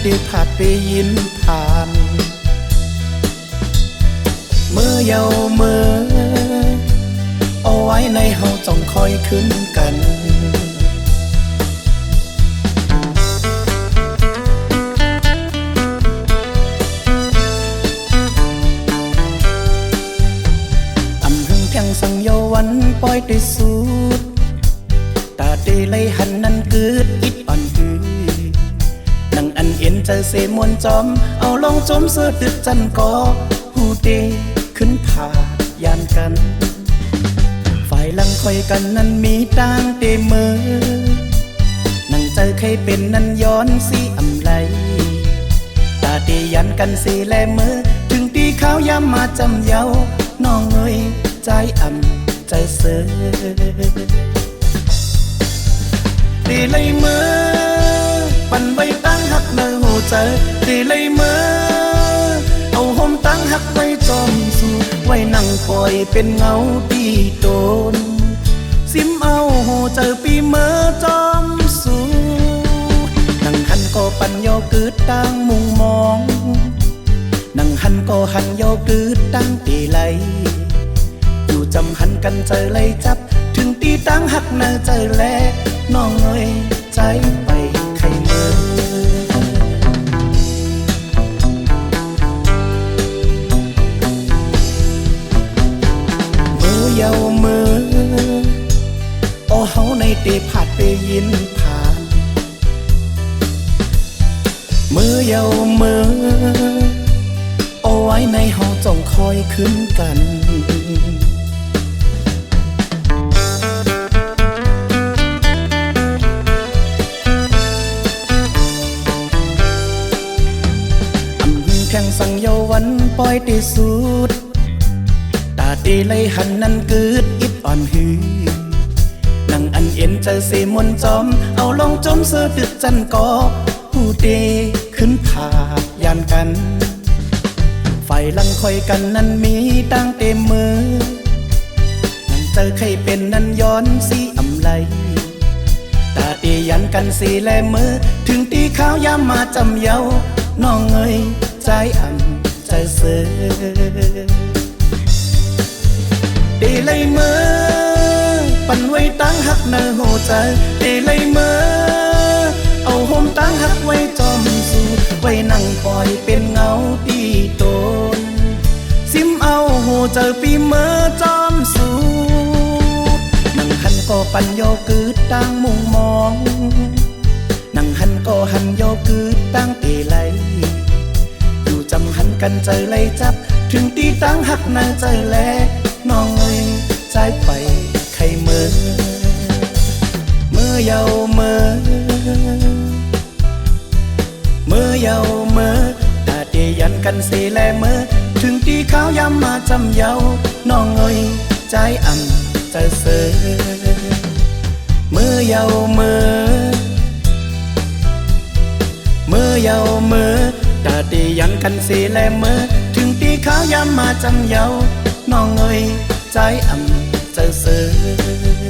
ที่ผาดไปยินผ่านเมื่อเยาเมื่อเอาไว้ในเฮาจ้องคอยขึ้นกันอำหึงเพียงสังเยาวันปล่อยได้สุดตาเดเลยหันนั้นเกิดอิดอ่อนหือนังอันเอ็นเจอเสมวนจอมเอาลองจมเสื้อตึกจันกอหูเดขึ้นผายานกันฝ่ายหลังคอยกันนั้นมีต่างเตเมอนังเจอใครเป็นนั้นย้อนสีอำไลตาเตยันกันสีแลเมอถึงตีข้าวยามมาจำเยาน้องเงยใจอ่ำใจเสือตีเลยเมื่อปั่นไว้ตั้งหักเนื้อหูเจอตีเลยเมื่อเอาห่มตั้งหักไว้จอมสู่ไว้นั่งคอยเป็นเงาตีโดนซิมเอาหูเจอปีเมื่อจอมสู่นั่งหันก็ปั่นโยกึดตั้งมุงมองนั่งหันก็หันโยกึดตั้งตีไหลอยู่จำหันกันเจอเลยจับถึงตีตั้งหักเนื้อเจอแลน้องเอ้ยใจไปใครเมื่อเยาเมื่อโอ้เฮาในตีผาดไปยินผ่านเมื่อเยาเมื่อเอาไว้ในเฮาจ้องคอยขึ้นกันแข่งสังเยาวันปล่อยได้สุดตาเดเลยหันนั้นเกิดอิดอ่อนหือนังอันเอ็นเจอเสมวนจอมเอาลองจมเสื้อตึกจันกอหูเดขึ้นผายานกันฝ่ายหลังคอยกันนั้นมีต่างเต็มมือนังเจอใครเป็นนั้นย้อนสีอำไลตาเดยันกันสีแลมือถึงตีข้าวยามมาจำเยาน้องเอ้ยใจอ่ำใจเสือตีเลยเมื่อปั่นไว้ตั้งหักเนื้อหูใจตีเลยเมื่อเอาห่มตั้งหักไว้จอมสู่ไว้นั่งคอยเป็นเงาตีโตนซิมเอาหูเจอปีเมื่อจอมสู่นั่งหันก็ปั่นโยกึดตั้งมุงมองนั่งหันก็หันโยกึดตั้งตีไหลอยู่จำหันกันใจเลยจับถึงตีตั้งหักนางใจแลน้องเอ้ยใจไปใครเมื่อเยาเมื่อเยาเมื่อตาเดยันกันสีแลเมื่อถึงตีข้าวยามมาจำเยาน้องเอ้ยใจอ่ำใจเสือเมื่อเยาเมื่อเยาเมื่อตาเดยันกันสีแลเมื่อถึงตีข้าวยามมาจำเยาน้องเอ้ยใจอ่ำใจเสือ